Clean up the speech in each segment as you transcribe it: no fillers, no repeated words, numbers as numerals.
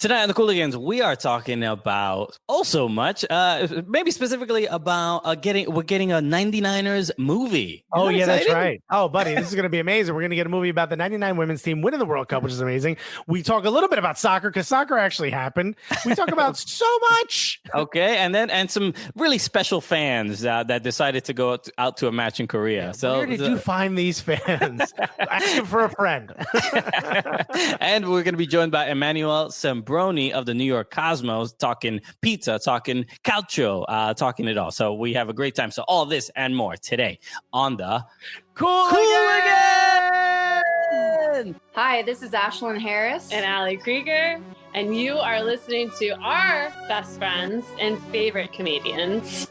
Tonight on the Cooligans, we are talking about also much, maybe specifically about we're getting a 99ers movie. Oh, yeah, that's right. Oh, buddy, this is going to be amazing. We're going to get a movie about the 99 women's team winning the World Cup, which is amazing. We talk a little bit about soccer because soccer actually happened. We talk about so much. Okay, and some really special fans that decided to go out to a match in Korea. So where did you find these fans? Asking for a friend. And we're going to be joined by Emmanuele Sembroni of the New York Cosmos, talking pizza, talking calcio, talking it all. So we have a great time. So all this and more today on the Cooligans! Hi, this is Ashlyn Harris. And Allie Krieger. And you are listening to our best friends and favorite comedians,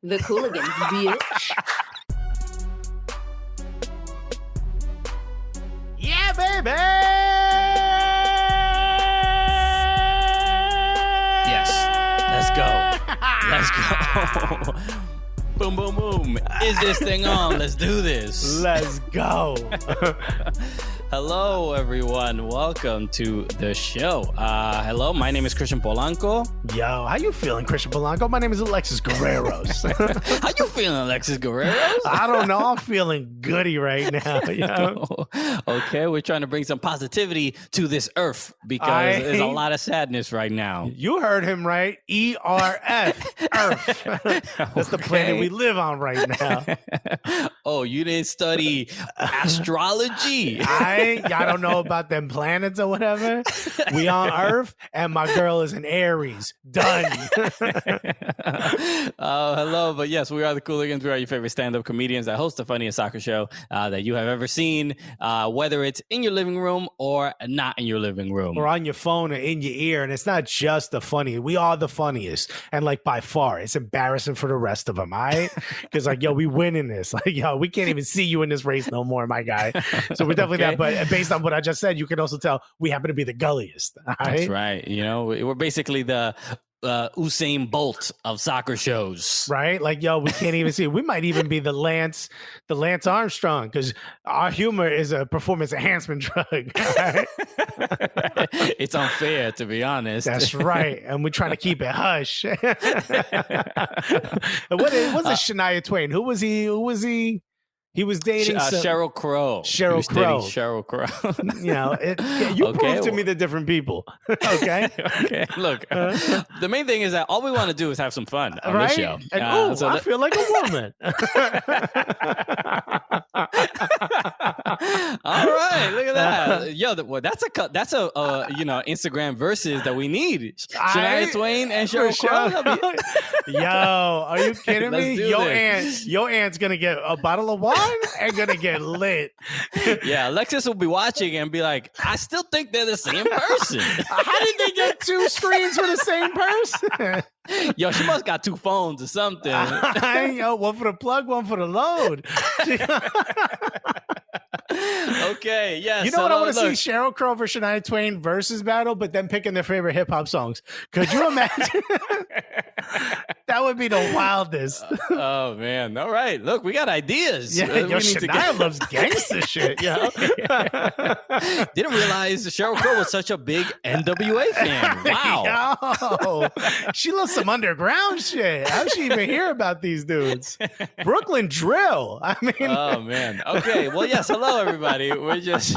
the Cooligans, bitch. Yeah, baby! Yes, let's go. Boom, boom, boom. Is this thing on? Let's do this. Let's go. Hello, everyone. Welcome to the show. Hello, my name is Christian Polanco. Yo, how you feeling, Christian Polanco? My name is Alexis Guerreros. How you feeling, Alexis Guerreros? I don't know. I'm feeling goody right now. Yo. Okay, we're trying to bring some positivity to this earth because there's a lot of sadness right now. You heard him right. ERF. Earth. That's the planet we live on right now. Oh, you didn't study astrology? I don't know about them planets or whatever. We on Earth, and my girl is in Aries. Done. Hello, but yes, we are the Cooligans. We are your favorite stand-up comedians that host the funniest soccer show that you have ever seen, whether it's in your living room or not in your living room. Or on your phone or in your ear. And it's not just the funny. We are the funniest. And like by far, it's embarrassing for the rest of them, all right? Because like, yo, we winning this. Like, yo, we can't even see you in this race no more, my guy. So we're definitely that. But based on what I just said, you can also tell we happen to be the gulliest. Right? That's right. You know, we're basically the Usain Bolt of soccer shows, right? Like, yo, we can't even see. We might even be the Lance Armstrong because our humor is a performance enhancement drug. Right? It's unfair, to be honest. That's right, and we're trying to keep it hush. What was it? Shania Twain? Who was he? He was dating Sheryl Crow. Sheryl Crow. You know, you proved to me the different people. Okay. Okay. Look, the main thing is that all we want to do is have some fun on this show. And I feel like a woman. All right, look at that. Yo, that's a Instagram verses that we need. Shania Twain and Sheryl Crow. Yo, are you kidding me? Your aunt's gonna get a bottle of wine and gonna get lit. Yeah, Alexis will be watching and be like, I still think they're the same person. How did they get two screens for the same person? Yo, she must got two phones or something. Yo, one for the plug, one for the load. Okay, yeah. You know what I want to see? Sheryl Crow versus Shania Twain versus battle, but then picking their favorite hip hop songs. Could you imagine? That would be the wildest. Oh man! All right, look, we got ideas. Yeah, Shania loves gangster shit. Yo, didn't realize Sheryl Crow was such a big NWA fan. Wow. Yo, she loves some underground shit. How'd she even hear about these dudes? Brooklyn drill. I mean, oh man. Okay. Well, yes. Hello, everybody. We're just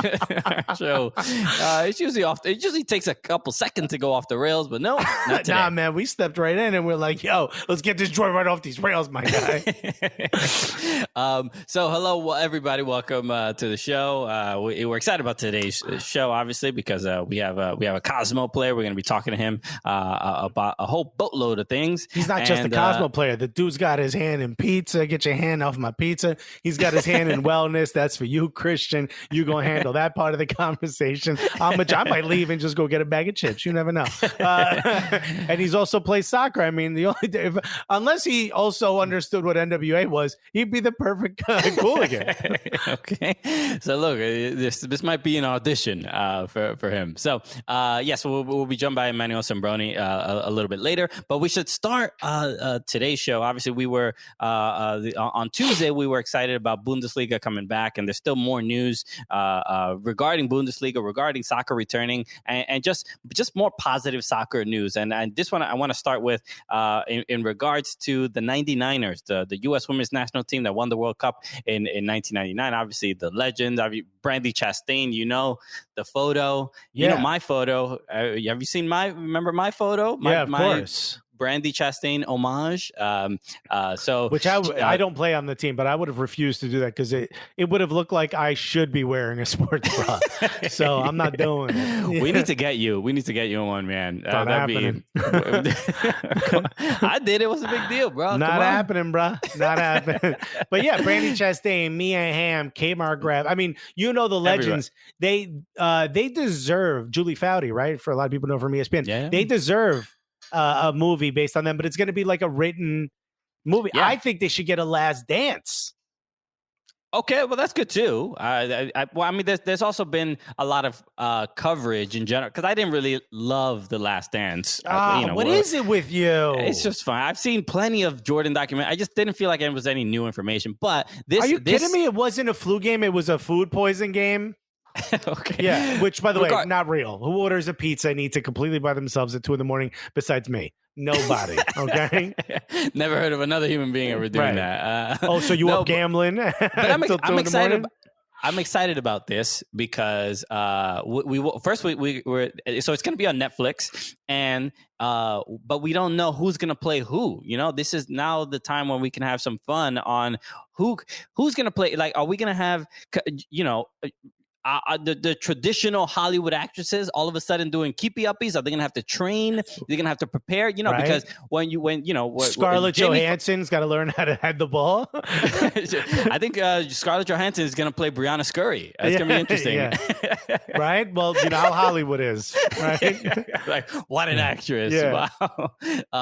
show. It usually takes a couple seconds to go off the rails, but no, not today. Nah, man. We stepped right in and we're like, yo, let's get this joint right off these rails, my guy. So hello, everybody. Welcome to the show. We're excited about today's show, obviously, because we have a Cosmo player. We're going to be talking to him about a whole boatload of things. He's not just a Cosmo player. The dude's got his hand in pizza. Get your hand off my pizza. He's got his hand in wellness. That's for you, Christian. You're going to handle that part of the conversation. I might leave and just go get a bag of chips. You never know. And he's also plays soccer. I mean, if Unless he also understood what NWA was, he'd be the perfect Cooligan. Okay, so look, this might be an audition for him. So yes, we'll be joined by Emmanuele Sembroni a little bit later, but we should start today's show. Obviously, we were on Tuesday. We were excited about Bundesliga coming back, and there's still more news regarding Bundesliga, regarding soccer returning, and just more positive soccer news. And this one I want to start with in regards to the 99ers, the U.S. women's national team that won the World Cup in 1999. Obviously, the legend, Brandy Chastain, the photo, my photo. Have you seen remember my photo? Of course. Brandy Chastain homage. Which I don't play on the team, but I would have refused to do that because it would have looked like I should be wearing a sports bra. So I'm not doing it. We need to get you. We need to get you on, man. Happening. I did. It was a big deal, bro. Not happening, bro. Not happening. But yeah, Brandy Chastain, Mia Hamm, Kmart Grab. I mean, the legends. They deserve Julie Foudy, right? For a lot of people know from ESPN. Yeah. They deserve a movie based on them, but it's going to be like a written movie. Yeah. I think they should get a Last Dance. Okay, well, that's good too. There's also been a lot of coverage in general because I didn't really love The Last Dance. What is it with you? It's just fine. I've seen plenty of Jordan documentaries. I just didn't feel like it was any new information. But Are you kidding me? It wasn't a flu game. It was a food poison game. Okay. Yeah, which, by the way, not real. Who orders a pizza and eats it completely by themselves at 2 a.m. besides me? Nobody. Okay. Never heard of another human being ever doing that. So you up gambling? But I'm excited. I'm excited about this because we were so it's going to be on Netflix, and but we don't know who's going to play who. This is now the time when we can have some fun on who's going to play. Like, are we going to have the traditional Hollywood actresses all of a sudden doing keepy uppies? Are they gonna have to train? They're gonna have to prepare, because when Scarlett Johansson's got to learn how to head the ball. I think Scarlett Johansson is gonna play Brianna Scurry. It's gonna be interesting. Right? Well, how Hollywood is, right? Like, what an actress. Yeah. Wow.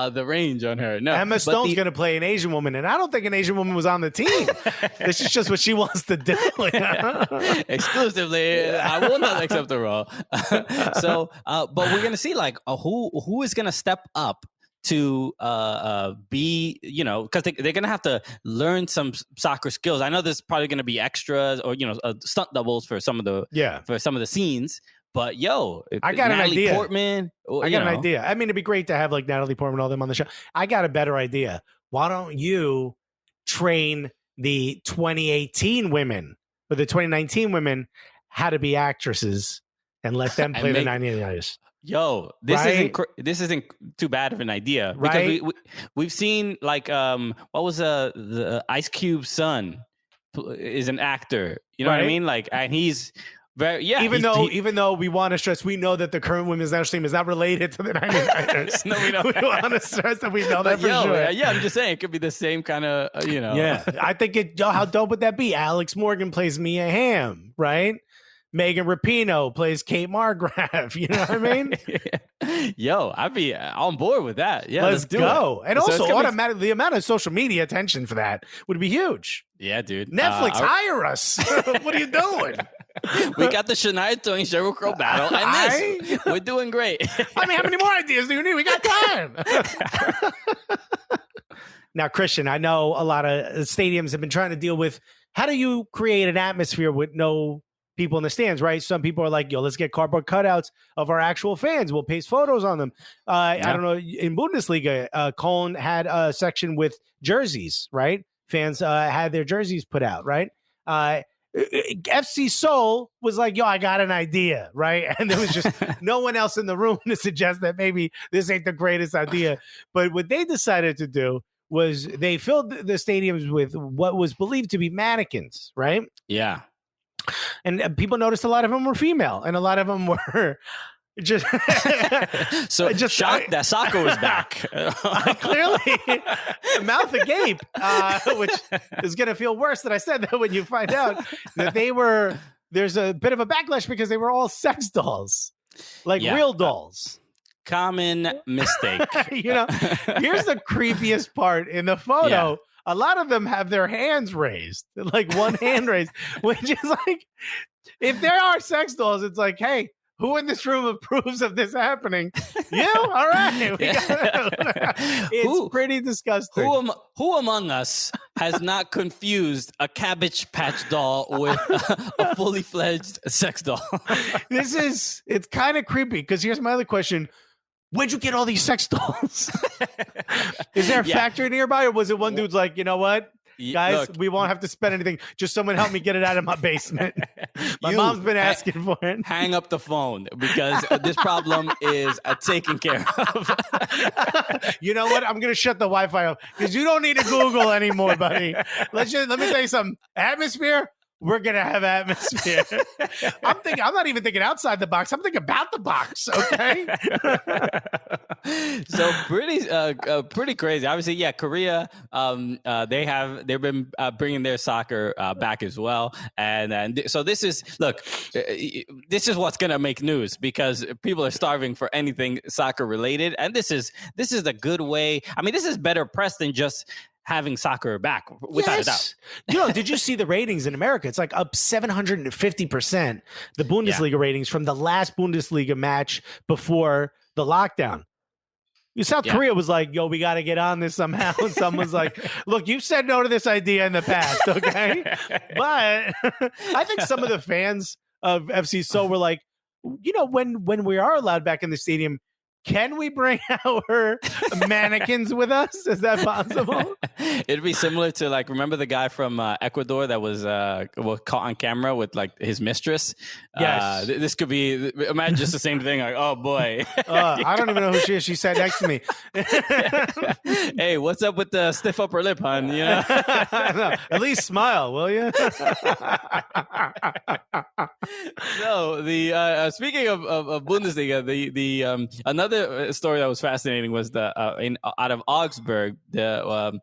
The range on her. No, Emma Stone's gonna play an Asian woman, and I don't think an Asian woman was on the team. This is just what she wants to do. Exclusively, I will not accept the role. But we're gonna see who is gonna step up to be, because they're gonna have to learn some soccer skills. I know there's probably gonna be extras or stunt doubles for some of the scenes. But I got an idea. Portman, I got an idea. I mean, it'd be great to have Natalie Portman, all them on the show. I got a better idea. Why don't you train the 2018 women or the 2019 women how to be actresses and let them play the 99ers? This isn't too bad of an idea, right? Because we've seen what was the Ice Cube's son is an actor, what I mean? And he's very even though we want to stress, we know that the current women's national team is not related to the 99ers. No, we don't. We want to stress that we know that for sure. Yeah, I'm just saying it could be the same kind of Yeah, I think how dope would that be? Alex Morgan plays Mia Hamm, right? Megan Rapinoe plays Kate Margraf. You know what I mean? I'd be on board with that. Yeah, let's go. And also, automatically, the amount of social media attention for that would be huge. Yeah, dude. Netflix, hire us. What are you doing? We got the Shania Twain Sheryl Crow battle, and this. We're doing great. I mean, how many more ideas do you need? We got time. Now, Christian, I know a lot of stadiums have been trying to deal with how do you create an atmosphere with no people in the stands, right? Some people are like, let's get cardboard cutouts of our actual fans. We'll paste photos on them. I don't know. In Bundesliga, Cologne had a section with jerseys, right? Fans had their jerseys put out, right? FC Seoul was like, I got an idea, right? And there was just no one else in the room to suggest that maybe this ain't the greatest idea. But what they decided to do was they filled the stadiums with what was believed to be mannequins, right? Yeah. And people noticed a lot of them were female, and a lot of them were just just shocked that soccer was back. Clearly, mouth agape, which is going to feel worse that I said that when you find out that there's a bit of a backlash because they were all sex dolls, real dolls. common mistake. Here's the creepiest part in the photo. A lot of them have their hands raised, like one hand raised, which is like, if there are sex dolls, it's like, hey, who in this room approves of this happening? You? All right. It's pretty disgusting. Who among us has not confused a Cabbage Patch doll with a fully fledged sex doll? It's kind of creepy, because here's my other question. Where'd you get all these sex dolls? Is there a factory nearby, or was it one dude's like, you know what? Guys, we won't have to spend anything. Just someone help me get it out of my basement. My mom's been asking for it. Hang up the phone, because this problem is taken care of. You know what? I'm going to shut the Wi-Fi off, because you don't need to Google anymore, buddy. Let me tell you something. Atmosphere? We're going to have atmosphere. I'm not even thinking outside the box. I'm thinking about the box. Okay. So pretty crazy. Obviously, Korea, they've been bringing their soccer back as well. And so this is what's going to make news, because people are starving for anything soccer related. And this is a good way. I mean, this is better press than just having soccer back, without a doubt. Did you see the ratings in America? It's like up 750%, the Bundesliga ratings from the last Bundesliga match before the lockdown. South Korea was like, yo, we got to get on this somehow. And someone's like, look, you've said no to this idea in the past, okay? But I think some of the fans of FC Seoul were like, when we are allowed back in the stadium, can we bring our mannequins with us? Is that possible? It'd be similar to, like, remember the guy from Ecuador that was caught on camera with, like, his mistress? Yes. This could be, imagine just the same thing. Like, oh boy. I don't even know who she is. She sat next to me. Hey, what's up with the stiff upper lip, hon? You know? At least smile, will you? So speaking of Bundesliga, the another story that was fascinating was out of Augsburg, the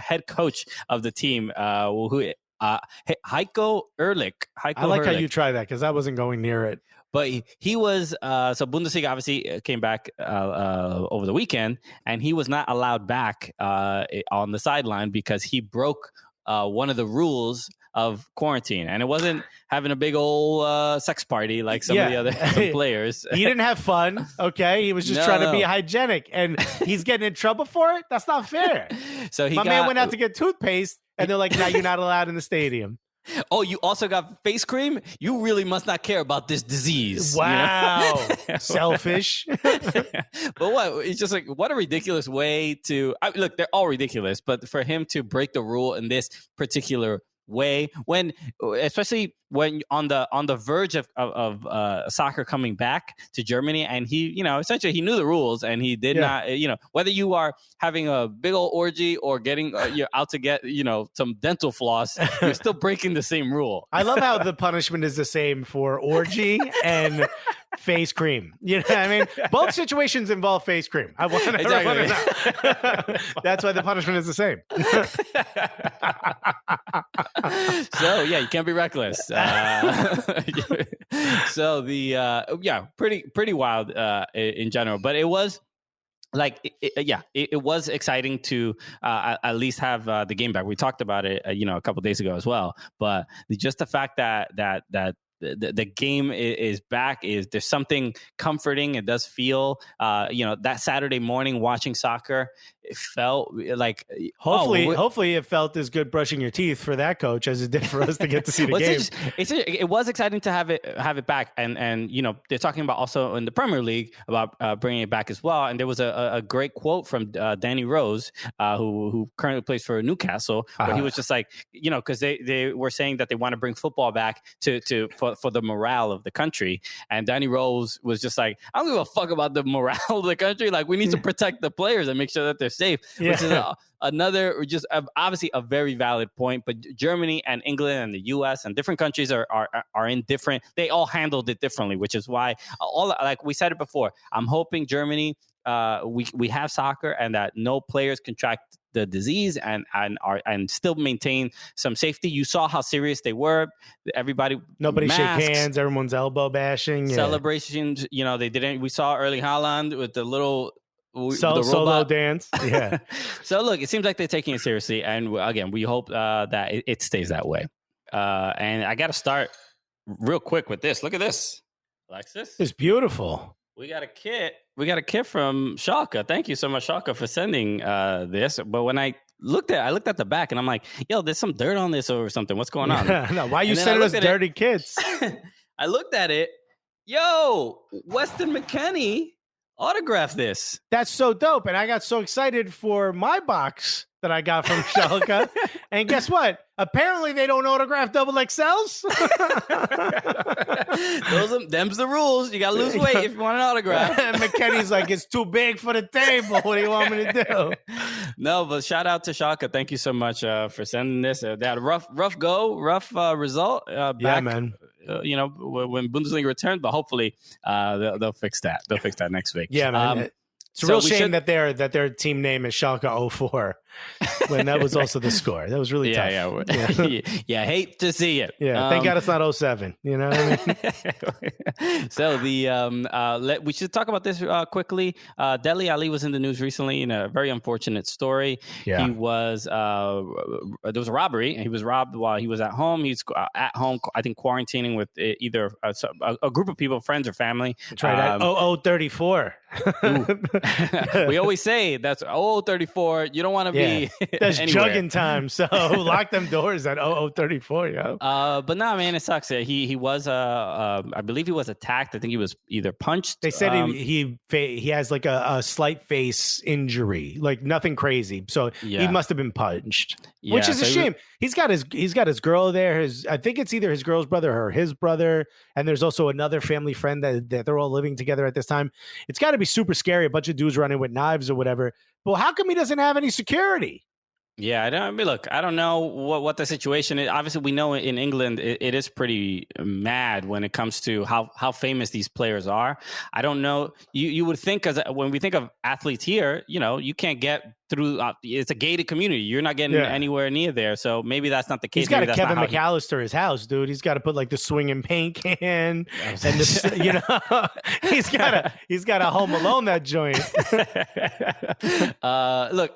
head coach of the team, Heiko Ehrlich. I like how you try that, because I wasn't going near it. But he was so Bundesliga obviously came back over the weekend, and he was not allowed back on the sideline because he broke one of the rules of quarantine, and it wasn't having a big old sex party like some of the other players. He didn't have fun, okay? He was just trying to be hygienic, and he's getting in trouble for it? That's not fair. So my man went out to get toothpaste, and they're like, now you're not allowed in the stadium. Oh, you also got face cream? You really must not care about this disease. Wow. Selfish. But what? It's just like, what a ridiculous way to... look, they're all ridiculous, but for him to break the rule in this particular way, especially when on the verge of soccer coming back to Germany, and he, essentially he knew the rules, and he did not, whether you are having a big old orgy or getting you're out to get some dental floss, you're still breaking the same rule. I love how the punishment is the same for orgy and face cream. You know what I mean? Both situations involve face cream. I want to know. That's why the punishment is the same. So you can't be reckless. So pretty wild in general, but it was like it was exciting to at least have the game back. We talked about it a couple of days ago as well, but just the fact that the game is back, there's something comforting. It does feel that Saturday morning watching soccer, it felt like hopefully it felt as good brushing your teeth for that coach as it did for us to get to see the game. It was exciting to have it back, and they're talking about also in the Premier League about bringing it back as well. And there was a great quote from Danny Rose, who currently plays for Newcastle, where he was just like, because they were saying that they want to bring football back for the morale of the country, and Danny Rose was just like, I don't give a fuck about the morale of the country. Like, we need to protect the players and make sure that they're safe, which is another, just obviously a very valid point. But Germany and England and the U.S. and different countries are in different. They all handled it differently, which is why like we said it before. I'm hoping Germany, we have soccer and that no players contract the disease and still maintain some safety. You saw how serious they were. Nobody shake hands. Everyone's elbow bashing. Celebrations. They didn't. We saw Erling Haaland with the little solo dance. Yeah. So look, it seems like they're taking it seriously, and again, we hope that it stays that way. And I got to start real quick with this. Look at this, Alexis. It's beautiful. We got a kit. We got a kit from Schalke. Thank you so much, Schalke, for sending this. But when I looked at the back, and I'm like, yo, there's some dirt on this or something. What's going on? No, why are you sending us dirty kits? I looked at it. Yo, Weston McKennie autographed this. That's so dope. And I got so excited for my box that I got from Schalke. And guess what? Apparently they don't autograph double XLs. Them's the rules. You got to lose weight if you want an autograph. And McKennie's like, it's too big for the table. What do you want me to do? No, but shout out to Schalke. Thank you so much for sending this. They had a rough result. Yeah, man. When Bundesliga returned, but hopefully they'll fix that. They'll fix that next week. Yeah, man. It's a real shame that their team name is Schalke 04 when that was also the score. That was really tough. Yeah, hate to see it. Yeah, thank God it's not 07. You know what I mean? So we should talk about this quickly. Dele Alli was in the news recently in a very unfortunate story. Yeah. He was there was a robbery, and he was robbed while he was at home. He's at home, I think, quarantining with either a group of people, friends or family. That's right. 0034. We always say that's 0034. You don't want to be that's jugging time, so lock them doors at 0034. But no, man, it sucks. He was I believe he was attacked. I think he was either punched. They said he has like a slight face injury, like nothing crazy, so he must have been punched, which is a shame. He's got his girl there. I think it's either his girl's brother or his brother, and there's also another family friend that they're all living together at this time. It's got to be super scary, a bunch of dudes running with knives or whatever. But how come he doesn't have any security? Yeah, I don't know what the situation is. Obviously, we know in England it is pretty mad when it comes to how famous these players are. I don't know. You would think, because when we think of athletes here, you can't get through. It's a gated community. You're not getting anywhere near there. So maybe that's not the case. He's got a Kevin McAllister his house, dude. He's got to put like the swinging paint can, and he's got a Home Alone that joint. Look,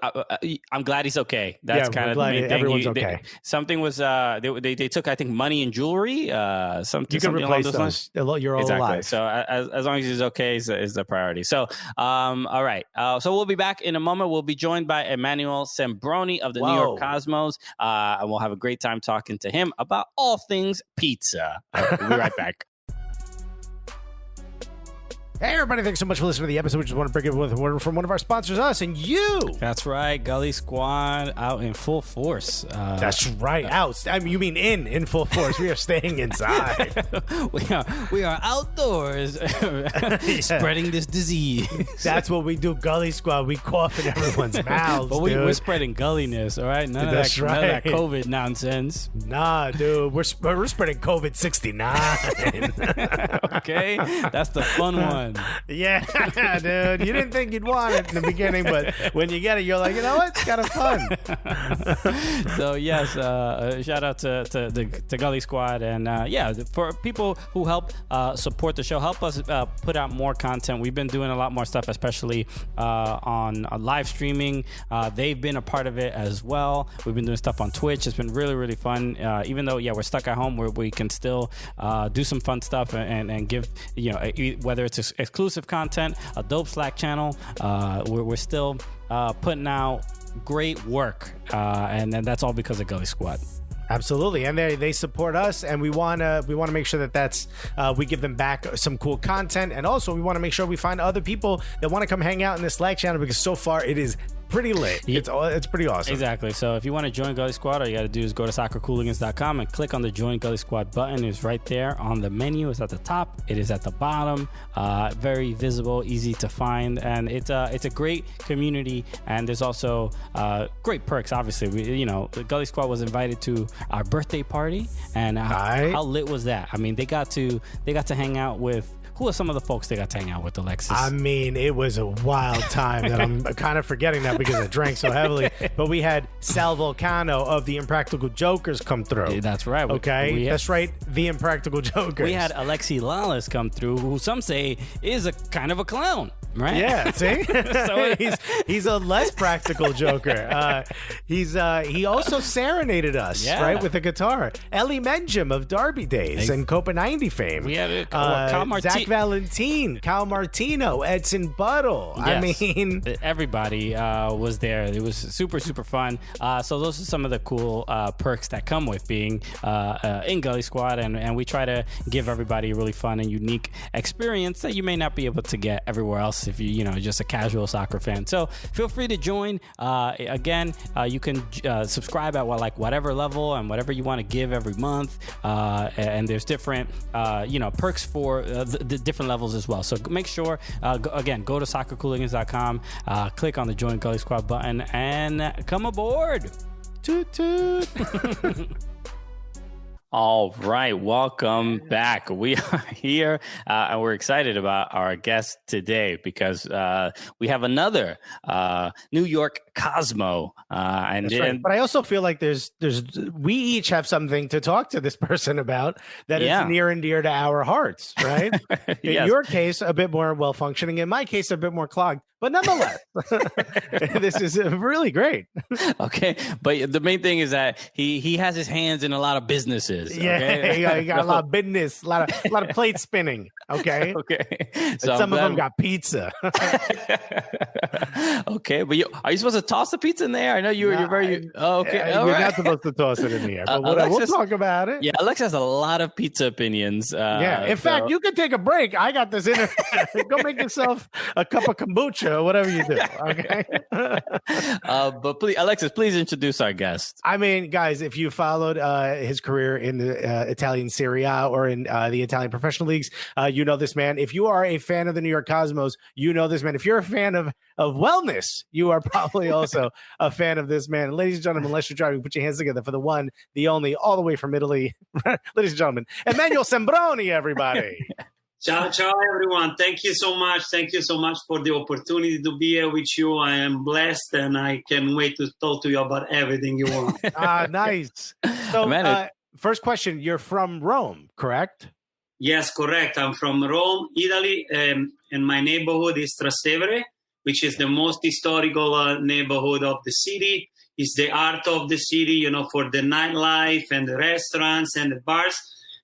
I'm glad he's okay. That's kind of the main thing. Everyone's okay. Something was they took, I think, money and jewelry. You can replace those. You're all alive. So as long as he's okay is the priority. So all right. So we'll be back in a moment. We'll be joined by Emmanuele Sembroni of the New York Cosmos, and we'll have a great time talking to him about all things pizza. We'll be right back. Hey, everybody, thanks so much for listening to the episode. We just want to bring it with a word from one of our sponsors, us and you. That's right. Gully Squad out in full force. That's right. Out. I mean, you mean in full force. We are staying inside. we are outdoors spreading this disease. That's what we do, Gully Squad. We cough in everyone's mouths, but we're spreading gulliness, all right? None of that COVID nonsense. Nah, dude. We're spreading COVID-69. Okay? That's the fun one. Yeah, dude. You didn't think you'd want it in the beginning, but when you get it, you're like, you know what? It's kind of fun. So yes, shout out to Gully Squad, and for people who help support the show, help us put out more content. We've been doing a lot more stuff, especially on live streaming. They've been a part of it as well. We've been doing stuff on Twitch. It's been really, really fun. Even though we're stuck at home, we can still do some fun stuff and give whether it's exclusive content, a dope Slack channel. We're still putting out great work, and that's all because of Gully Squad. Absolutely, and they support us, and we want to make sure that's we give them back some cool content, and also we want to make sure we find other people that want to come hang out in this Slack channel, because so far it is pretty lit. It's pretty awesome. Exactly. So if you want to join Gully Squad, all you got to do is go to soccercooligans.com and click on the Join Gully Squad button. It's right there on the menu. It's at the top. It is at the bottom. Very visible, easy to find, and it's a great community. And there's also great perks. Obviously, the Gully Squad was invited to our birthday party, and how lit was that? I mean, they got to hang out with. Who are some of the folks they got to hang out with, Alexis? I mean, it was a wild time that I'm kind of forgetting that because I drank so heavily. But we had Sal Volcano of the Impractical Jokers come through. That's right. That's right. The Impractical Jokers. We had Alexi Lawless come through, who some say is a kind of a clown, right? Yeah, see? So he's a less practical Joker. He also serenaded us, right, with a guitar. Ellie Menjum of Derby Days and Copa 90 fame. We had Zach Valentin, Cal Martino, Edson Buttle. Yes. I mean, everybody was there. It was super, super fun. So those are some of the cool perks that come with being in Gully Squad, and we try to give everybody a really fun and unique experience that you may not be able to get everywhere else if you're just a casual soccer fan. So feel free to join. Again, you can subscribe at whatever level and whatever you want to give every month. And there's different perks for the different levels as well. So make sure, go to soccercooligans.com, click on the Join Gully Squad button, and come aboard. Toot toot. All right, welcome back. We are here, and we're excited about our guest today because we have another New York Cosmo. That's right. But I also feel like we each have something to talk to this person about that is near and dear to our hearts, right? In your case, a bit more well-functioning. In my case, a bit more clogged. But nonetheless, this is really great. Okay, but the main thing is that he has his hands in a lot of businesses. Yeah, okay? he got a lot of business, a lot of plate spinning. Okay, So some of them got pizza. Okay, but are you supposed to toss the pizza in there? I know you're very okay. You're not supposed to toss it in the air, but we'll talk about it. Yeah, Alex has a lot of pizza opinions. In fact, you can take a break. I got this in. Go make yourself a cup of kombucha or whatever you do. Okay. But please, Alexis, please introduce our guest. I mean, guys, if you followed his career in the Italian Serie A or in the Italian professional leagues, you know this man. If you are a fan of the New York Cosmos, you know this man. If you're a fan of wellness, you are probably also a fan of this man. Ladies and gentlemen, unless you're driving, put your hands together for the one, the only, all the way from Italy. Ladies and gentlemen, Emmanuele Sembroni, everybody. Ciao, everyone. Thank you so much. Thank you so much for the opportunity to be here with you. I am blessed, and I can't wait to talk to you about everything you want. Nice. So, first question, you're from Rome, correct? Yes, correct. I'm from Rome, Italy, and my neighborhood is Trastevere, which is the most historical neighborhood of the city. It's the heart of the city, for the nightlife and the restaurants and the bars.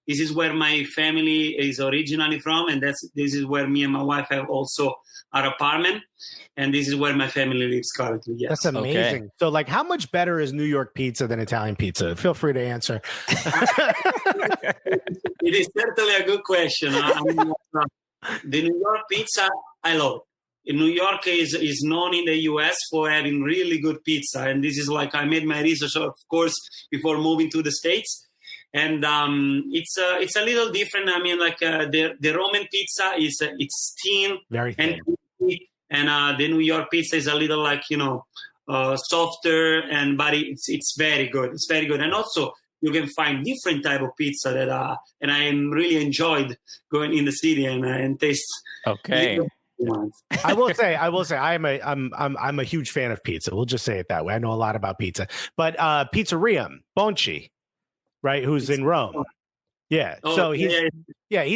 This is where my family is originally from, and this is where me and my wife have also our apartment, and this is where my family lives currently. Yes. That's amazing. Okay. So, how much better is New York pizza than Italian pizza? Feel free to answer. It is certainly a good question. The New York pizza, I love it. New York is known in the U.S. for having really good pizza, and this is I made my research, of course, before moving to the States. And it's a little different. I mean, the Roman pizza it's thin, very thin, and the New York pizza is a little softer, but it's very good. It's very good, and also you can find different type of pizza that and I really enjoyed going in the city and taste. Okay. I will say I'm a huge fan of pizza. We'll just say it that way. I know a lot about pizza, but Pizzerium Bonci. Right, who's in Rome? Yeah, so he's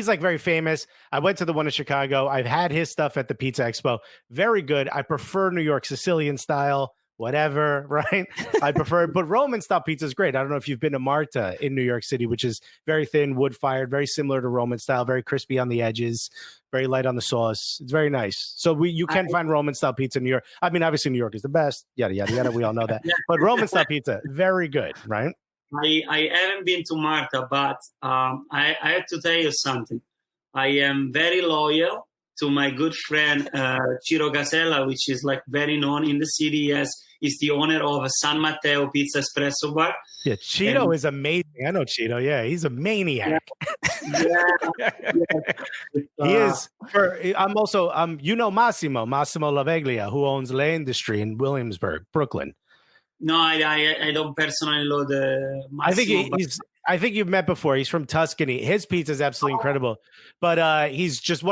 very famous. I went to the one in Chicago. I've had his stuff at the Pizza Expo. Very good. I prefer New York Sicilian style, whatever. Right, I prefer, but Roman style pizza is great. I don't know if you've been to Marta in New York City, which is very thin, wood fired, very similar to Roman style, very crispy on the edges, very light on the sauce. It's very nice. So you can find Roman style pizza in New York. I mean, obviously New York is the best. Yada yada yada. We all know that. But Roman style pizza, very good. Right. I haven't been to Marta, but I have to tell you something. I am very loyal to my good friend Ciro Gasella, which is like very known in the city. Yes, he's the owner of a San Matteo Pizza Espresso Bar. Yeah, Cheeto is amazing. I know Cheeto. Yeah, he's a maniac. He is. I'm also Massimo Laveglia, who owns La Industry in Williamsburg, Brooklyn. No, I don't personally know the Massimo, I think you've met before. He's from Tuscany. His pizza is absolutely incredible, but he's just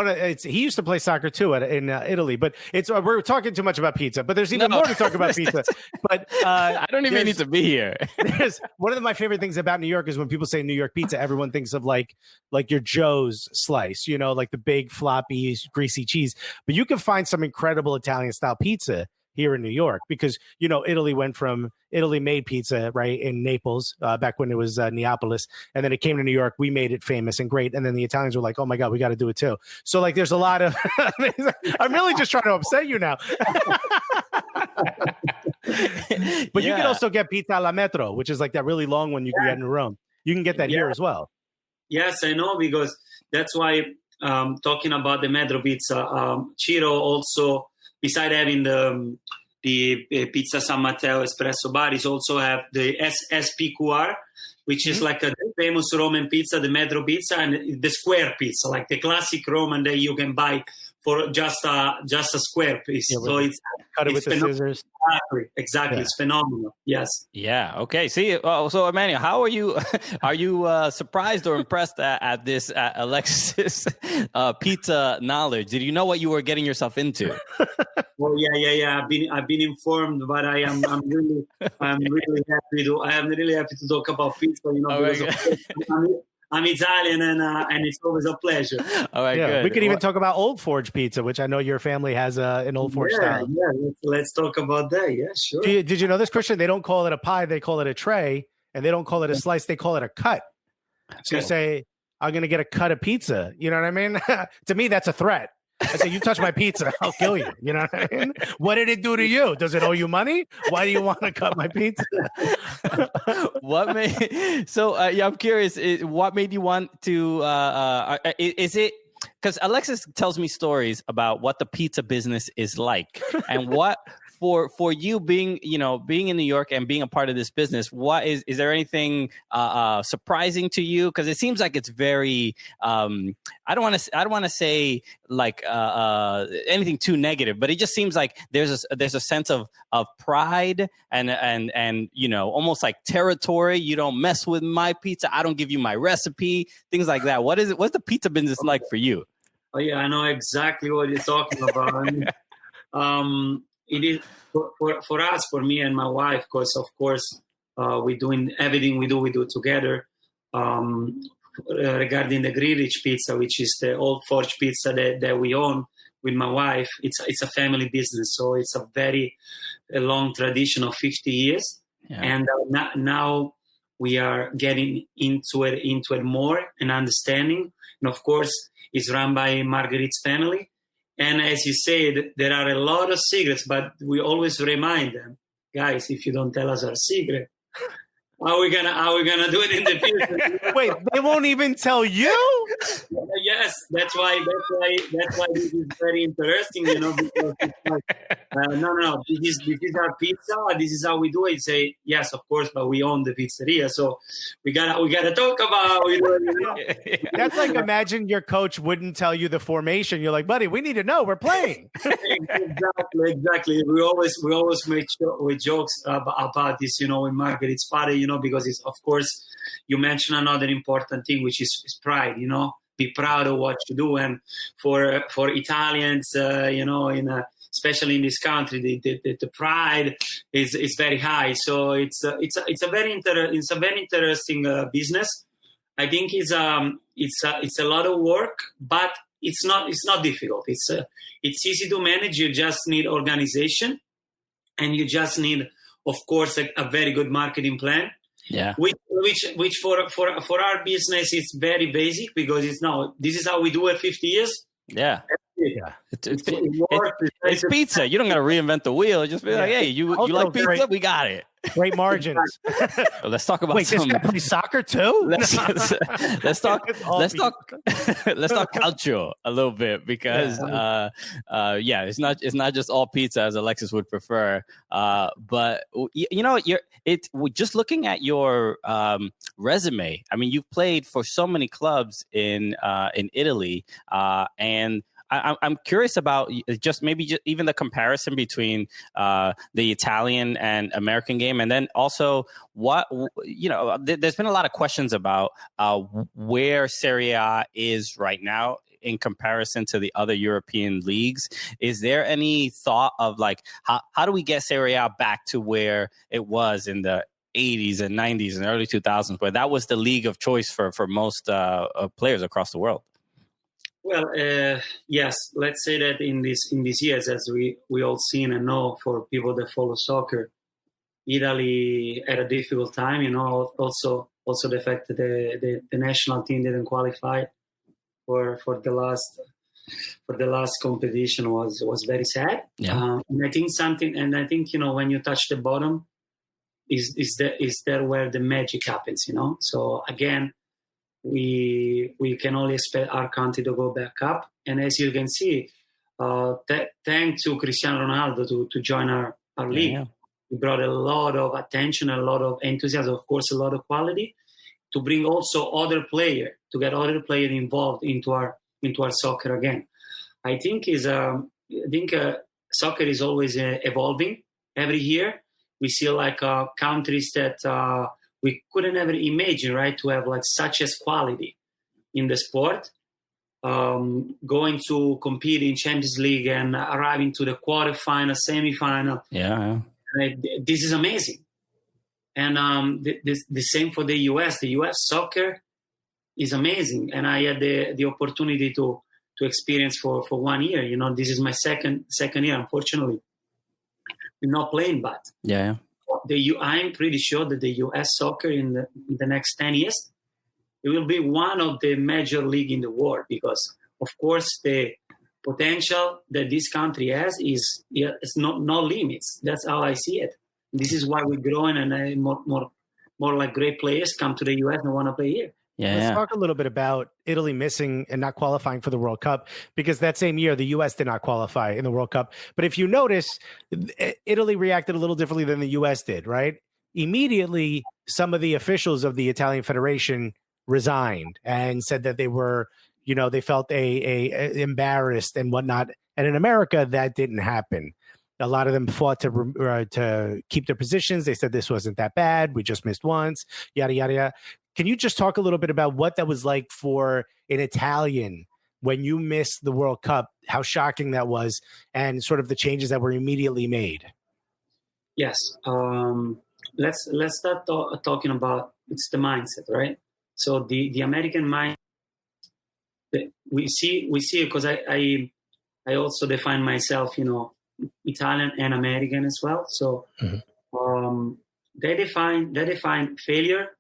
he used to play soccer too in Italy. But we're talking too much about pizza. But there's even more to talk about pizza. But I don't even need to be here. There's one of my favorite things about New York is when people say New York pizza, everyone thinks of like your Joe's slice, like the big floppy greasy cheese. But you can find some incredible Italian style pizza here in New York, because Italy made pizza right in Naples back when it was Neapolis, and then it came to New York. We made it famous and great, and then the Italians were like, "Oh my God, we got to do it too." So like, there's a lot of. I'm really just trying to upset you now. But you can also get pizza alla metro, which is like that really long one you can get in Rome. You can get that here as well. Yes, I know, because that's why talking about the metro pizza, Ciro also, beside having the Pizza San Matteo Espresso Bar, is also have the SPQR, which is like a famous Roman pizza, the metro pizza, and the square pizza, like the classic Roman that you can buy for just a square piece. So it's cut it with the scissors. Exactly. Yeah. It's phenomenal. Yes. Yeah. Okay. See. So Emmanuel, how are you? Are you surprised or impressed at this Alexis pizza knowledge? Did you know what you were getting yourself into? Well, yeah. I've been informed, but I'm really happy to talk about pizza. Because I'm Italian, and it's always a pleasure. All right, good. We could even talk about Old Forge pizza, which I know your family has an Old Forge style. Yeah, let's talk about that. Yeah, sure. Did you know this, Christian? They don't call it a pie; they call it a tray, and they don't call it a slice; they call it a cut. So you say, "I'm going to get a cut of pizza." You know what I mean? To me, that's a threat. I say, "You touch my pizza, I'll kill you." You know what I mean? What did it do to you? Does it owe you money? Why do you want to cut my pizza? I'm curious. What made you want to? Is it because Alexis tells me stories about what the pizza business is like, and what for you being in New York and being a part of this business, what is there anything surprising to you? Because it seems like it's very I don't want to say like anything too negative, but it just seems like there's a sense of pride and almost like territory. You don't mess with my pizza. I don't give you my recipe. Things like that. What's the pizza business like for you? Oh yeah, I know exactly what you're talking about. It is for us, for me and my wife, because of course we're doing everything we do together. Regarding the Grillage Pizza, which is the Old Forge pizza that we own with my wife, it's a family business, so it's a very long tradition of 50 years. Yeah. And now we are getting into it more and understanding. And of course, it's run by Marguerite's family. And as you said, there are a lot of secrets, but we always remind them, guys, if you don't tell us our secret, how are we gonna do it in the future? Wait, they won't even tell you? Yes, that's why this is very interesting, because it's like, no, this is our pizza, this is how we do it. Say yes, of course, but we own the pizzeria, so we gotta talk about it. That's like, imagine your coach wouldn't tell you the formation. You're like, buddy, we need to know, we're playing. Exactly. We always make jokes about this, with Margaret's father, because it's, of course, you mentioned another important thing, which is pride, be proud of what you do. And for Italians, especially in this country, the pride is very high. So it's a very interesting business. I think it's a lot of work, but it's not difficult. It's easy to manage. You just need organization, and you just need, of course, a very good marketing plan. Yeah. Which for our business is very basic, because this is how we do it 50 years. Yeah. Yeah. It's pizza. You don't got to reinvent the wheel. Just be like, hey, you like pizza? Great. We got it. Great margins. Let's talk about Wait, this guy plays soccer too? Let's talk calcio a little bit because it's not just all pizza as Alexis would prefer. But just looking at your resume. I mean, you've played for so many clubs in Italy, and I'm curious about just even the comparison between the Italian and American game, and then also there's been a lot of questions about where Serie A is right now in comparison to the other European leagues. Is there any thought of like how do we get Serie A back to where it was in the 80s and 90s and early 2000s, where that was the league of choice for most players across the world? Well, yes. Let's say that in these years, as we all seen and know, for people that follow soccer, Italy had a difficult time. Also the fact that the national team didn't qualify for the last competition was very sad. Yeah. And I think when you touch the bottom, is there where the magic happens. So again, we can only expect our country to go back up. And as you can see, thanks to Cristiano Ronaldo to join our league, we brought a lot of attention, a lot of enthusiasm, of course, a lot of quality, to bring also other players, to get other players involved into our soccer again. I think soccer is always evolving every year. We see like countries that we couldn't ever imagine, right, to have like such as quality in the sport, going to compete in Champions League and arriving to the quarterfinal, semifinal. Yeah. This is amazing. And the same for the US. The US soccer is amazing. And I had the opportunity to experience for 1 year. This is my second year, unfortunately. We're not playing, but I'm pretty sure that the U.S. soccer in the next 10 years, it will be one of the major league in the world, because, of course, the potential that this country has is no limits. That's how I see it. This is why we're growing, and more like great players come to the U.S. and want to play here. Let's talk a little bit about Italy missing and not qualifying for the World Cup, because that same year, the U.S. did not qualify in the World Cup. But if you notice, Italy reacted a little differently than the U.S. did, right? Immediately, some of the officials of the Italian Federation resigned and said that they were, they felt embarrassed and whatnot. And in America, that didn't happen. A lot of them fought to keep their positions. They said this wasn't that bad. We just missed once, yada, yada, yada. Can you just talk a little bit about what that was like for an Italian when you missed the World Cup, how shocking that was, and sort of the changes that were immediately made? Yes. Let's start talking about it's the mindset, right? So the American mind, we see because I also define myself, Italian and American as well. So they define failure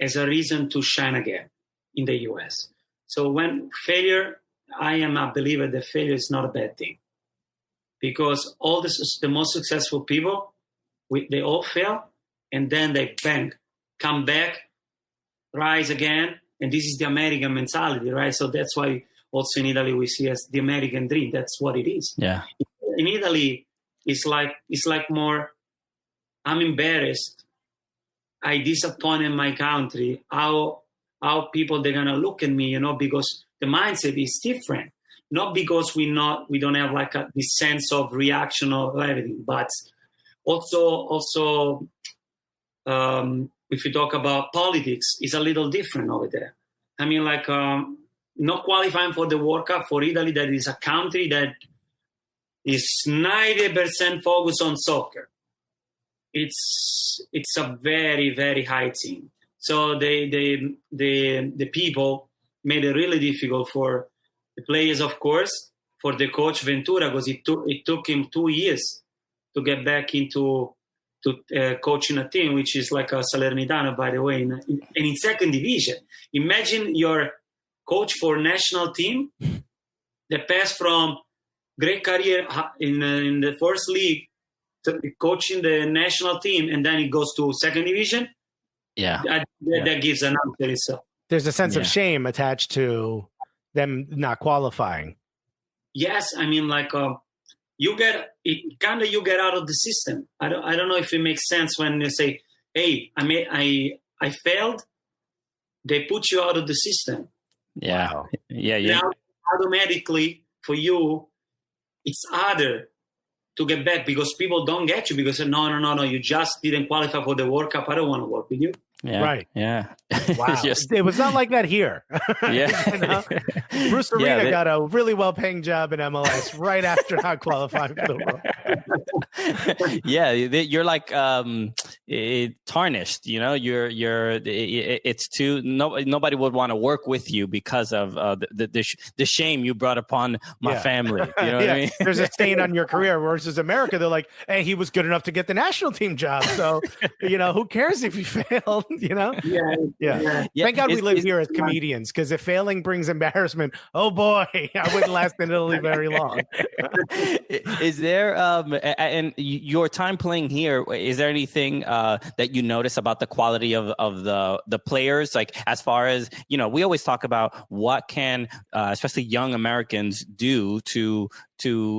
as a reason to shine again in the US. So when failure, I am a believer that failure is not a bad thing, because all the most successful people, they all fail, and then they come back, rise again, and this is the American mentality, right? So that's why also in Italy we see as the American dream. That's what it is. Yeah. In Italy, it's like more, I'm embarrassed, I disappointed my country, how people they're gonna look at me, because the mindset is different. Not because we don't have like this sense of reaction of everything, but also if you talk about politics, it's a little different over there. I mean, like not qualifying for the World Cup for Italy, that is a country that is 90% focused on soccer. It's a very, very high team. So the people made it really difficult for the players, of course, for the coach Ventura, because it took him 2 years to get back into coaching a team, which is like a Salernitana, by the way, and in second division. Imagine your coach for national team the pass from great career in the first league to coaching the national team, and then it goes to second division. Yeah. That gives an answer itself. There's a sense of shame attached to them not qualifying. Yes, I mean, like you get out of the system. I don't know if it makes sense when you say, "Hey, I failed." They put you out of the system. Yeah. Wow. Yeah. Now, automatically for you, it's harder to get back because people don't get you because no, you just didn't qualify for the World Cup. I don't want to work with you. Yeah. Right. Yeah. Wow. It was not like that here. Yeah. You know? Bruce Arena got a really well-paying job in MLS right after not qualifying for the World. Yeah, you're like tarnished. You know, it's too. Nobody would want to work with you because of the shame you brought upon my family. You know what I mean? There's a stain on your career. Versus America, they're like, hey, he was good enough to get the national team job. So, who cares if he failed? You know? Yeah. Thank God we live here as comedians, because if failing brings embarrassment, oh boy, I wouldn't last in Italy very long. Is there and your time playing here, is there anything that you notice about the quality of the players? Like, as far as, we always talk about what can especially young Americans do to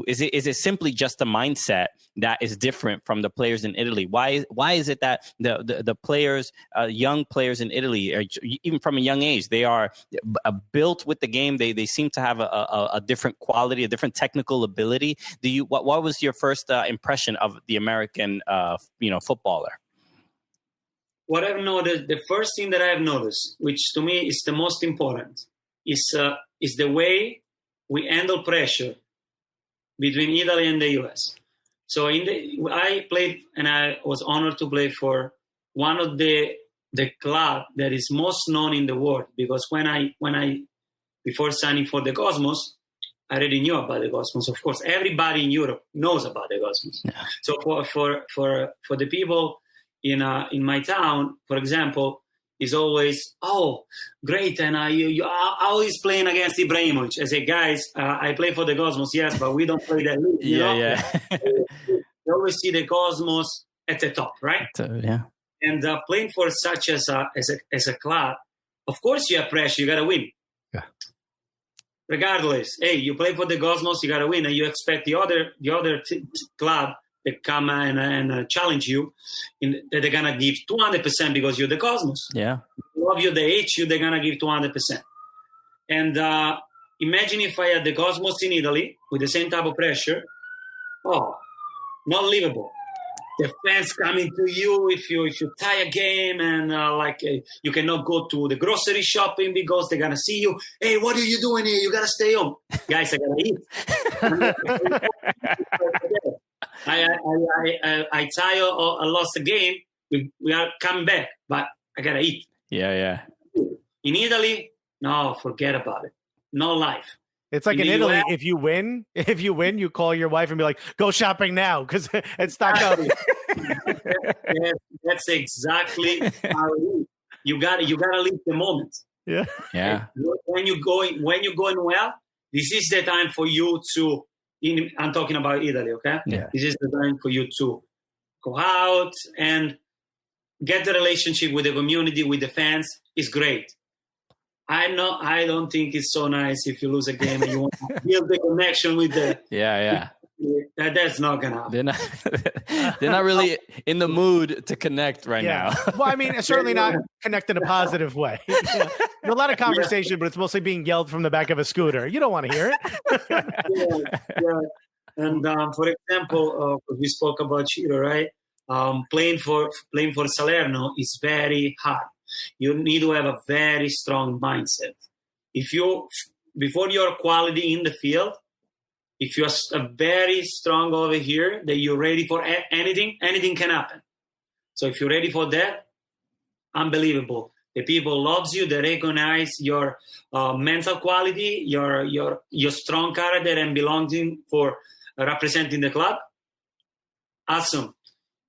is it simply just a mindset that is different from the players in Italy? Why is it that the players, young players in Italy, even from a young age, they are built with the game? They seem to have a different quality, a different technical ability. What was your first impression of the American footballer? What I've noticed, the first thing that I've noticed, which to me is the most important, is the way we handle pressure between Italy and the US. So I played, and I was honored to play for one of the club that is most known in the world, because when I before signing for the Cosmos, I already knew about the Cosmos. Of course, everybody in Europe knows about the Cosmos. Yeah. So for the people in my town, for example, is always, oh, great, and you always playing against Ibrahimovic. I say, guys, I play for the Cosmos, yes, but we don't play that league. You always see the Cosmos at the top, right? Yeah. And playing for such as a club, of course you have pressure. You gotta win. Yeah. Regardless, hey, you play for the Cosmos, you gotta win, and you expect the other club that come and challenge you, that they're gonna give 200% because you're the Cosmos. Yeah. Love you, they hate you, they're gonna give 200%. And imagine if I had the Cosmos in Italy with the same type of pressure. Oh, not livable. The fans coming to you if you tie a game, and you cannot go to the grocery shopping because they're gonna see you. Hey, what are you doing here? You gotta stay home, guys. I gotta eat. I tie or I lost the game. We are coming back, but I gotta eat. Yeah. In Italy, no, forget about it. No life. It's like in Italy, US, if you win, you call your wife and be like, "Go shopping now," because it's stocked out. That's exactly how it is. You gotta live the moment. Yeah. When you're going well, this is the time for you to. I'm talking about Italy, okay? Yeah. This is the time for you to go out and get the relationship with the community, with the fans. Is great. I don't think it's so nice if you lose a game and you want to build the connection with the. Yeah. That's not gonna happen. They're not really in the mood to connect right now. Well, I mean, certainly not connect in a positive way. A lot of conversation, but it's mostly being yelled from the back of a scooter. You don't want to hear it. Yeah. And for example, we spoke about Ciro, right? Playing for Salerno is very hard. You need to have a very strong mindset. Before your quality in the field, if you're very strong over here, that you're ready for anything can happen. So if you're ready for that, unbelievable. The people loves you. They recognize your mental quality, your strong character, and belonging for representing the club. Awesome.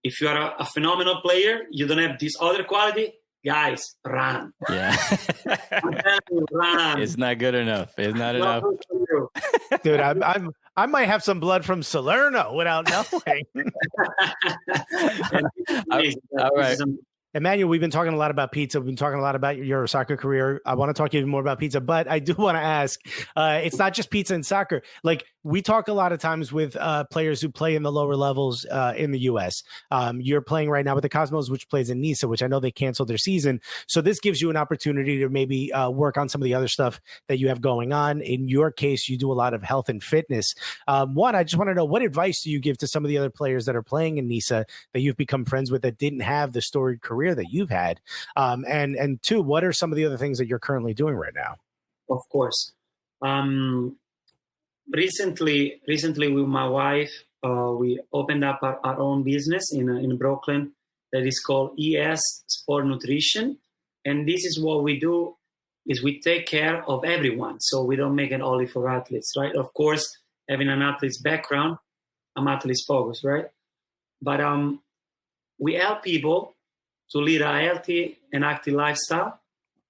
If you are a phenomenal player, you don't have this other quality. Guys, run. Yeah. I'm telling you, run. It's not good enough. It's not enough. true. Dude, I might have some blood from Salerno without knowing. All right. Emmanuel, we've been talking a lot about pizza. We've been talking a lot about your soccer career. I want to talk even more about pizza, but I do want to ask, it's not just pizza and soccer. Like, we talk a lot of times with players who play in the lower levels in the U.S. You're playing right now with the Cosmos, which plays in Niza, which I know they canceled their season. So this gives you an opportunity to maybe work on some of the other stuff that you have going on. In your case, you do a lot of health and fitness. One, I just want to know, what advice do you give to some of the other players that are playing in Niza that you've become friends with that didn't have the storied career that you've had? And two, what are some of the other things that you're currently doing right now? Of course. Recently with my wife, we opened up our own business in Brooklyn that is called ES Sport Nutrition. And this is what we do, is we take care of everyone. So we don't make it only for athletes, right? Of course, having an athlete's background, I'm athlete's focused, right? But we help people to lead a healthy and active lifestyle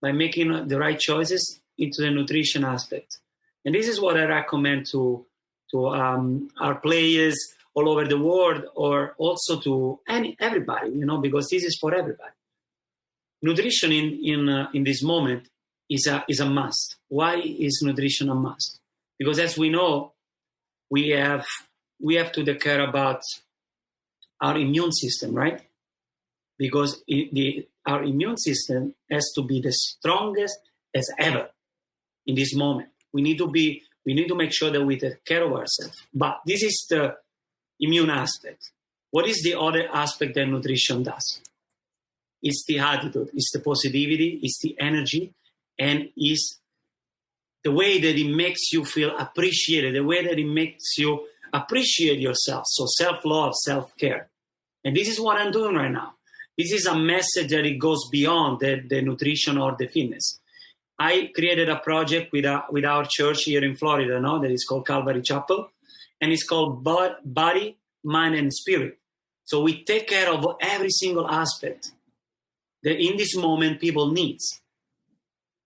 by making the right choices into the nutrition aspect. And this is what I recommend to our players all over the world, or also to everybody, because this is for everybody. Nutrition in this moment is a must. Why is nutrition a must? Because as we know, we have to take care about our immune system, right? Because our immune system has to be the strongest as ever in this moment. We need to make sure that we take care of ourselves. But this is the immune aspect. What is the other aspect that nutrition does? It's the attitude, it's the positivity, it's the energy, and it's the way that it makes you feel appreciated, the way that it makes you appreciate yourself. So self-love, self-care. And this is what I'm doing right now. This is a message that it goes beyond the nutrition or the fitness. I created a project with our church here in Florida, that is called Calvary Chapel, and it's called Body, Mind, and Spirit. So we take care of every single aspect that in this moment people need.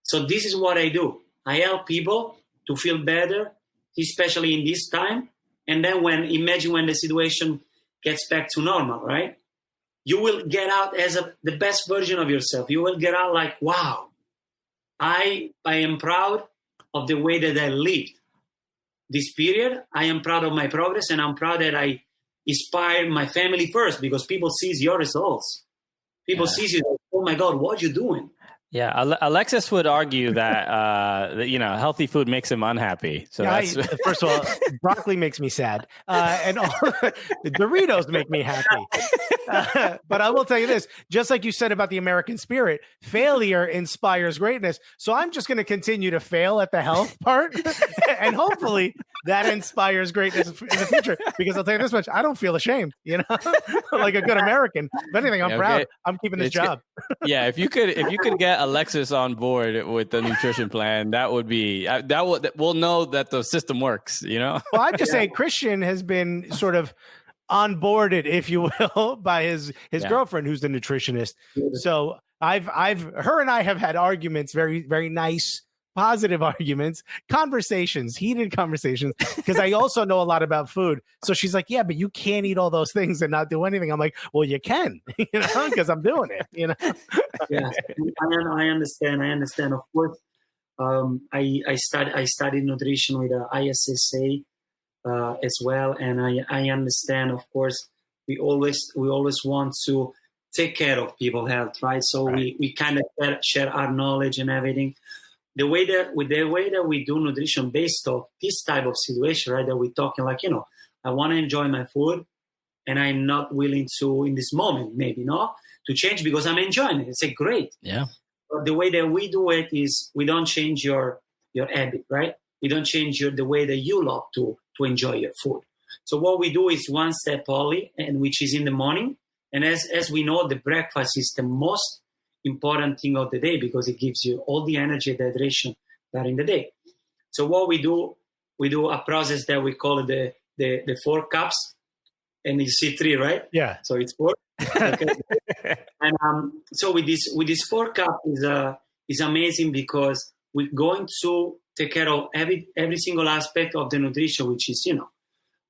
So this is what I do. I help people to feel better, especially in this time. And then imagine when the situation gets back to normal, right? You will get out as the best version of yourself. You will get out like, wow, I am proud of the way that I lived this period. I am proud of my progress, and I'm proud that I inspired my family first, because people sees your results. People sees you, oh my God, what you doing? Yeah, Alexis would argue that healthy food makes him unhappy. So first of all, broccoli makes me sad, and the Doritos make me happy. But I will tell you this: just like you said about the American spirit, failure inspires greatness. So I'm just going to continue to fail at the health part, and hopefully that inspires greatness in the future. Because I'll tell you this much: I don't feel ashamed. Like a good American. If anything, I'm proud. I'm keeping this job. Yeah, if you could get Alexis on board with the nutrition plan, that would be we'll know that the system works. Well, I'm just saying, Christian has been sort of onboarded, if you will, by his girlfriend, who's the nutritionist. So her and I have had arguments, very, very nice, positive arguments, heated conversations, because I also know a lot about food. So she's like, yeah, but you can't eat all those things and not do anything. I'm like, well, you can, because I'm doing it, Yeah, I understand. Of course, I studied nutrition with ISSA as well, and I understand. Of course, we always want to take care of people's health, right? So we kind of share our knowledge and everything. The way that we do nutrition based off this type of situation, right? That we're talking like, I want to enjoy my food, and I'm not willing to, in this moment, maybe to change because I'm enjoying it. It's great. Yeah. But the way that we do it is we don't change your habit, right? We don't change the way that you love to enjoy your food. So what we do is one step only, and which is in the morning. And as we know, the breakfast is the most important thing of the day because it gives you all the energy and hydration that in the day. So what we do a process that we call it the 4 cups, and you see 3, right? Yeah. So it's 4. Okay. And so with this 4 cup is amazing because we're going to take care of every single aspect of the nutrition, which is,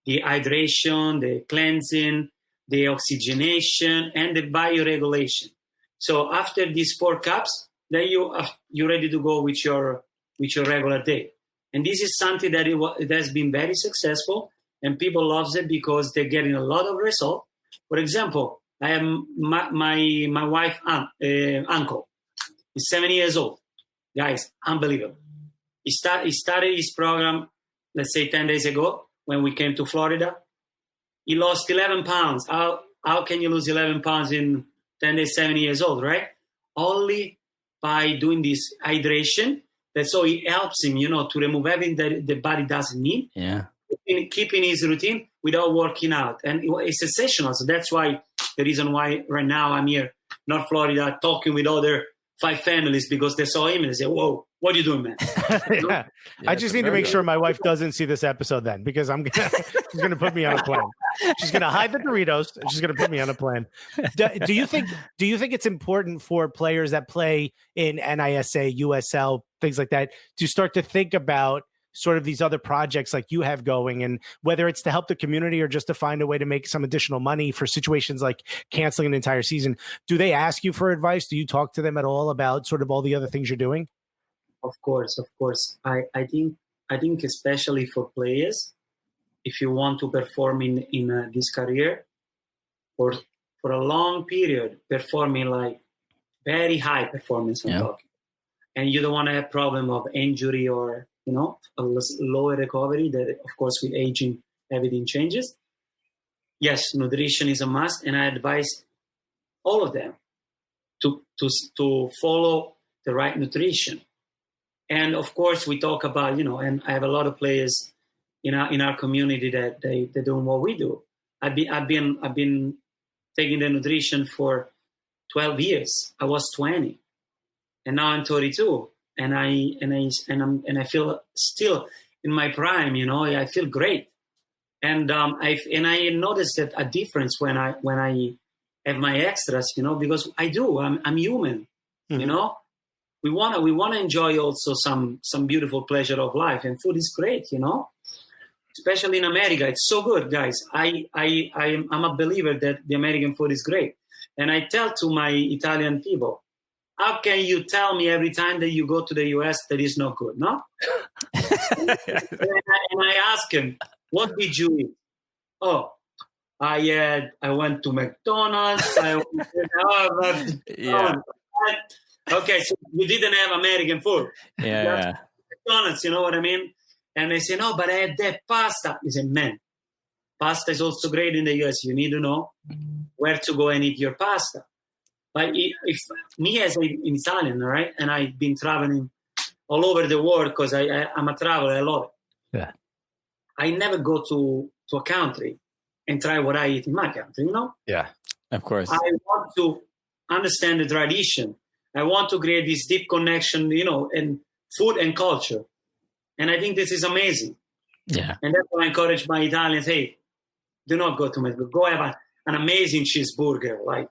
the hydration, the cleansing, the oxygenation, and the bioregulation. So after these 4 cups, then you're ready to go with your regular day. And this is something that it has been very successful, and people love it because they're getting a lot of result. For example, I have my wife uncle. He's 70 years old. Guys, unbelievable. He started his program, let's say 10 days ago when we came to Florida. He lost 11 pounds. How can you lose 11 pounds in 10 days, 70 years old, right? Only by doing this hydration. That's so it helps him, to remove everything that the body doesn't need. Yeah. Keeping his routine without working out. And it's sensational. So that's why the reason why right now I'm here, North Florida, talking with other 5 families because they saw him and they say, whoa, what are you doing, man? Yeah. I just need to make sure my wife doesn't see this episode then, because she's going to put me on a plane. She's going to hide the Doritos and she's going to put me on a plane. Do you think it's important for players that play in NISA, USL, things like that, to start to think about sort of these other projects like you have going, and whether it's to help the community or just to find a way to make some additional money for situations like canceling an entire season? Do they ask you for advice? Do you talk to them at all about sort of all the other things you're doing? Of course. I think especially for players, if you want to perform in this career for a long period, performing like very high performance, I'm talking, and you don't want to have problem of injury or a lower recovery, that of course with aging everything changes. Yes, nutrition is a must, and I advise all of them to follow the right nutrition. And of course we talk about, and I have a lot of players in our community that they're doing what we do. I've been taking the nutrition for 12 years. I was 20 and now I'm 32. And I feel still in my prime, I feel great. And I noticed that a difference when I have my extras, because I'm human, Mm-hmm. We wanna enjoy also some beautiful pleasure of life, and food is great, especially in America. It's so good, guys. I'm a believer that the American food is great. And I tell to my Italian people, how can you tell me every time that you go to the US that is not good, no? and I ask him, what did you eat? Oh, I went to McDonald's. Okay, so you didn't have American food. Yeah. McDonald's, you know what I mean? And they say, no, but I had that pasta. He said, man, pasta is also great in the US. You need to know where to go and eat your pasta. But if me as an Italian, right, and I've been traveling all over the world because I'm a traveler, I love it. Yeah. I never go to a country and try what I eat in my country, Yeah. Of course. I want to understand the tradition. I want to create this deep connection, in food and culture. And I think this is amazing. Yeah. And that's why I encourage my Italians, hey, do not go to Mexico. Go have an amazing cheeseburger. Like,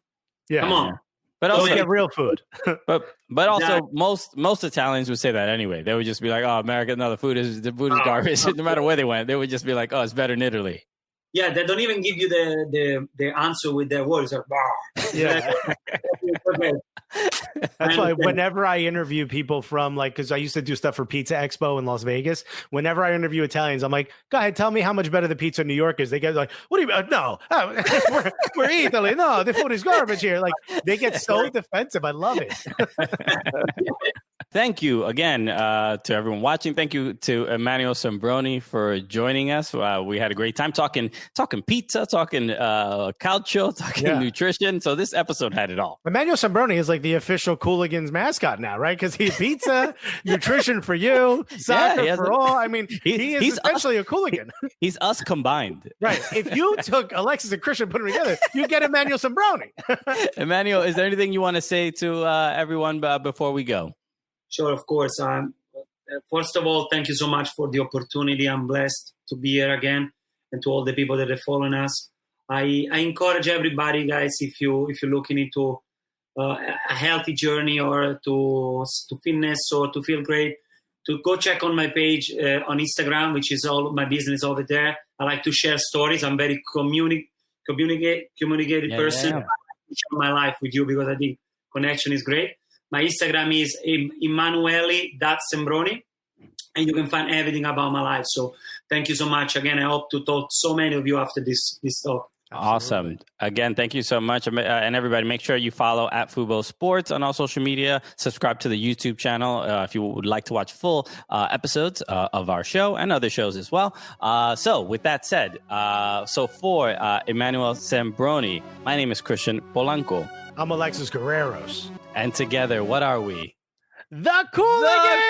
come on. But Don't also get real food. but also most Italians would say that anyway. They would just be like, "Oh, America, no, the food is garbage." No matter where they went, they would just be like, "Oh, it's better in Italy." Yeah, they don't even give you the answer with their words. Like, Yeah. That's why whenever I interview people from because I used to do stuff for Pizza Expo in Las Vegas, whenever I interview Italians, I'm like, go ahead, tell me how much better the pizza in New York is. They get like, what do you mean? No, we're Italy. No, the food is garbage here. Like they get so defensive. I love it. Thank you again to everyone watching. Thank you to Emmanuele Sembroni for joining us. We had a great time talking pizza, talking calcio, talking nutrition. So this episode had it all. Emmanuele Sembroni is like the official Cooligans mascot now, right? Because he's pizza, nutrition for you, soccer for all. I mean, he's essentially a Cooligan. He's us combined. Right. If you took Alexis and Christian, put them together, you get Emmanuele Sembroni. Emmanuele, is there anything you want to say to everyone before we go? Sure, of course. First of all, thank you so much for the opportunity. I'm blessed to be here again, and to all the people that are following us. I encourage everybody, guys, if you're looking into a healthy journey or to fitness or to feel great, to go check on my page on Instagram, which is all my business over there. I like to share stories. I'm very communicated person. Yeah. I like to share my life with you because I think connection is great. My Instagram is Emmanuele.Sembroni, and you can find everything about my life. So thank you so much. Again, I hope to talk to so many of you after this talk. Awesome. Again, thank you so much. And everybody, make sure you follow at Fubo Sports on all social media. Subscribe to the YouTube channel if you would like to watch full episodes of our show and other shows as well. So with that said, so for Emmanuele Sembroni, my name is Christian Polanco. I'm Alexis Guerreros. And together, what are we? The Cooligans!